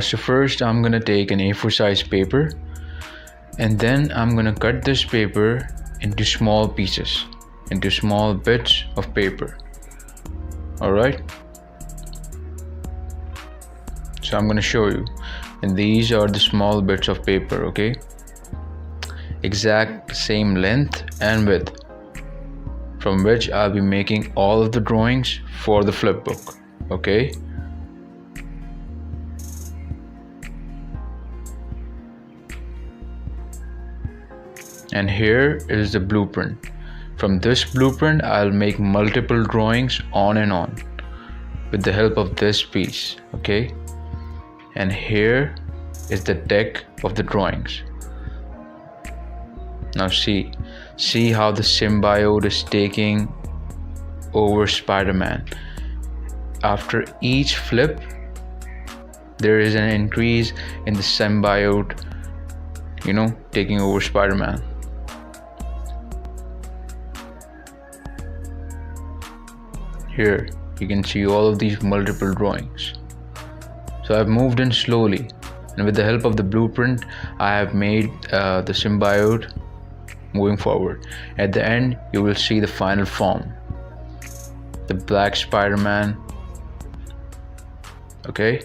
So first I'm gonna take an A4 size paper, and then I'm gonna cut this paper into small pieces, into small bits of paper. Alright, so I'm gonna show you, and these are the small bits of paper, okay, exact same length and width, from which I'll be making all of the drawings for the flip book. Okay, and here is the blueprint. From this blueprint I'll make multiple drawings on and on with the help of this piece. Okay, and here is the deck of the drawings. Now see how the symbiote is taking over Spider-Man. After each flip there is an increase in the symbiote, taking over Spider-Man. Here you can see all of these multiple drawings. So I've moved in slowly, and with the help of the blueprint I have made the symbiote moving forward. At the end you will see the final form, the black Spider-Man. Okay,